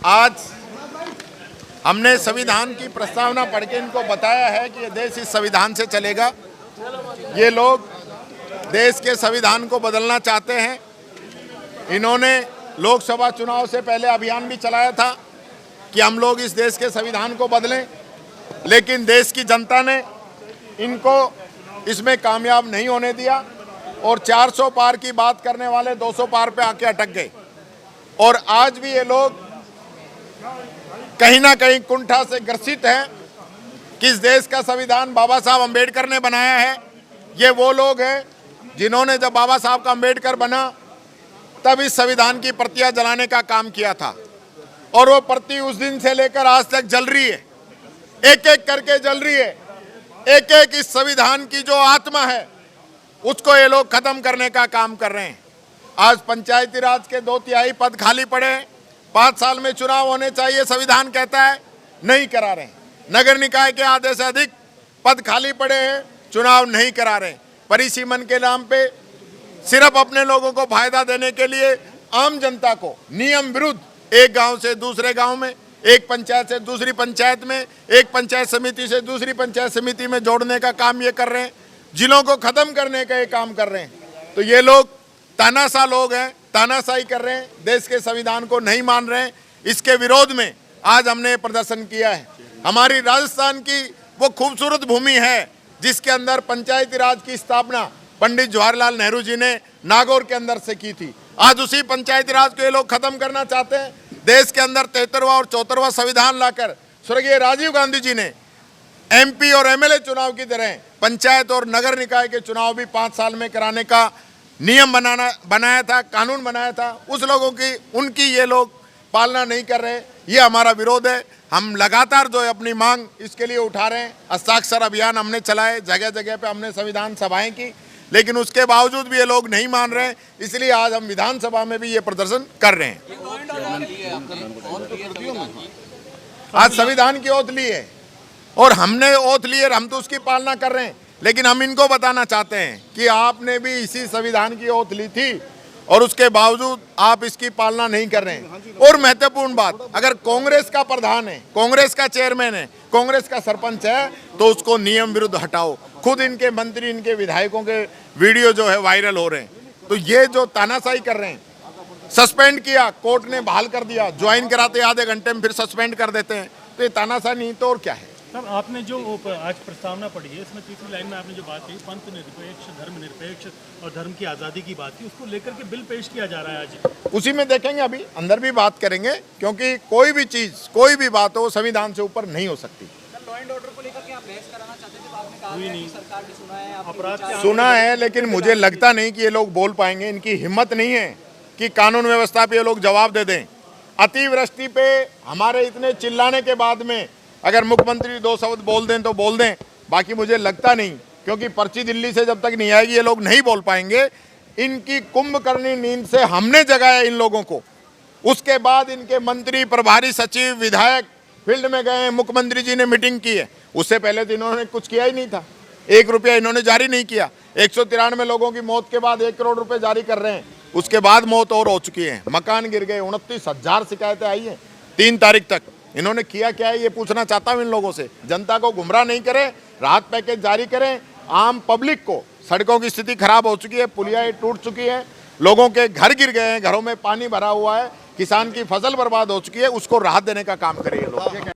आज हमने संविधान की प्रस्तावना पढ़ के इनको बताया है कि ये देश इस संविधान से चलेगा। ये लोग देश के संविधान को बदलना चाहते हैं। इन्होंने लोकसभा चुनाव से पहले अभियान भी चलाया था कि हम लोग इस देश के संविधान को बदलें, लेकिन देश की जनता ने इनको इसमें कामयाब नहीं होने दिया और 400 पार की बात करने वाले 200 पार पे आके अटक गए। और आज भी ये लोग कहीं ना कहीं कुंठा से ग्रसित हैं कि इस देश का संविधान बाबा साहब अम्बेडकर ने बनाया है। ये वो लोग हैं जिन्होंने जब बाबा साहब का अम्बेडकर बना तब इस संविधान की प्रतियां जलाने का काम किया था और वो प्रति उस दिन से लेकर आज तक जल रही है, एक एक करके जल रही है। एक एक इस संविधान की जो आत्मा है उसको ये लोग खत्म करने का काम कर रहे हैं। आज पंचायती राज के 2/3 पद खाली पड़े हैं। 5 साल में चुनाव होने चाहिए, संविधान कहता है, नहीं करा रहे हैं। नगर निकाय के आधे से अधिक पद खाली पड़े हैं, चुनाव नहीं करा रहे। परिसीमन के नाम पे सिर्फ अपने लोगों को फायदा देने के लिए आम जनता को नियम विरुद्ध एक गांव से दूसरे गांव में, एक पंचायत से दूसरी पंचायत में, एक पंचायत समिति से दूसरी पंचायत समिति में जोड़ने का काम ये कर रहे हैं। जिलों को खत्म करने का ये काम कर रहे हैं। तो ये लोग तानाशाह लोग हैं, तानाशाही कर रहे हैं, देश के संविधान को नहीं मान रहे हैं। इसके विरोध में आज हमने प्रदर्शन किया है। हमारी राजस्थान की वो खूबसूरत भूमि है जिसके अंदर पंचायती राज की स्थापना पंडित जवाहरलाल नेहरू जी ने नागौर के अंदर से की थी। आज उसी पंचायती राज को ये लोग खत्म करना चाहते हैं। देश के अंदर 73वां और 74वां संविधान लाकर स्वर्गीय राजीव गांधी जी ने MP और MLA चुनाव की तरह पंचायत और नगर निकाय के चुनाव भी 5 साल में कराने का नियम बनाया था, कानून बनाया था। उस लोगों की उनकी ये लोग पालना नहीं कर रहे। ये हमारा विरोध है। हम लगातार जो है अपनी मांग इसके लिए उठा रहे हैं। हस्ताक्षर अभियान हमने चलाए, जगह जगह पे हमने संविधान सभाएं की, लेकिन उसके बावजूद भी ये लोग नहीं मान रहे। इसलिए आज हम विधानसभा में भी ये प्रदर्शन कर रहे हैं। आज संविधान की ओथ ली है और हमने ओथ ली है, हम तो उसकी पालना कर रहे हैं। लेकिन हम इनको बताना चाहते हैं कि आपने भी इसी संविधान की ओथ ली थी और उसके बावजूद आप इसकी पालना नहीं कर रहे हैं। और महत्वपूर्ण बात, अगर कांग्रेस का प्रधान है, कांग्रेस का चेयरमैन है, कांग्रेस का सरपंच है, तो उसको नियम विरुद्ध हटाओ। खुद इनके मंत्री, इनके विधायकों के वीडियो जो है वायरल हो रहे हैं। तो ये जो तानाशाही कर रहे हैं, सस्पेंड किया, कोर्ट ने बहाल कर दिया, ज्वाइन कराते आधे घंटे में फिर सस्पेंड कर देते हैं। तो ये तानाशाही नहीं तो और क्या है। सर, आपने जो आज प्रस्तावना पढ़ी है, इसमें तीसरी लाइन में आपने जो बात कही, पंथ निरपेक्ष, धर्म निरपेक्ष और धर्म की आज़ादी की बात की, उसको लेकर के बिल पेश किया जा रहा है आज। उसी में देखेंगे, अभी अंदर भी बात करेंगे, क्योंकि कोई भी चीज़, कोई भी बात हो संविधान से ऊपर नहीं हो सकती। लॉ एंड ऑर्डर को लेकर के आप बहस कराना चाहते थे, तो आपने कहा है कि सरकार ने सुना है, अपराध सुना है, लेकिन मुझे लगता नहीं कि ये लोग बोल पाएंगे। इनकी हिम्मत नहीं है कि कानून व्यवस्था पे ये लोग जवाब दे दें। अतिवृष्टि पे हमारे इतने चिल्लाने के बाद में अगर मुख्यमंत्री 2 शब्द बोल दें तो बोल दें, बाकी मुझे लगता नहीं, क्योंकि पर्ची दिल्ली से जब तक नहीं आएगी ये लोग नहीं बोल पाएंगे। इनकी कुंभकर्णी नींद से हमने जगाया इन लोगों को। उसके बाद इनके मंत्री, प्रभारी सचिव, विधायक फील्ड में गए, मुख्यमंत्री जी ने मीटिंग की है। उससे पहले तो इन्होंने कुछ किया ही नहीं था, 1 रुपया इन्होंने जारी नहीं किया। 193 लोगों की मौत के बाद 1 करोड़ रुपए जारी कर रहे हैं। उसके बाद मौत और हो चुकी है, मकान गिर गए, 29,000 शिकायतें आई हैं 3 तारीख तक। इन्होंने किया क्या है ये पूछना चाहता हूं इन लोगों से। जनता को गुमराह नहीं करें, राहत पैकेज जारी करें। आम पब्लिक को, सड़कों की स्थिति खराब हो चुकी है, पुलियाएं टूट चुकी है, लोगों के घर गिर गए हैं, घरों में पानी भरा हुआ है, किसान की फसल बर्बाद हो चुकी है, उसको राहत देने का काम करें ये लोग।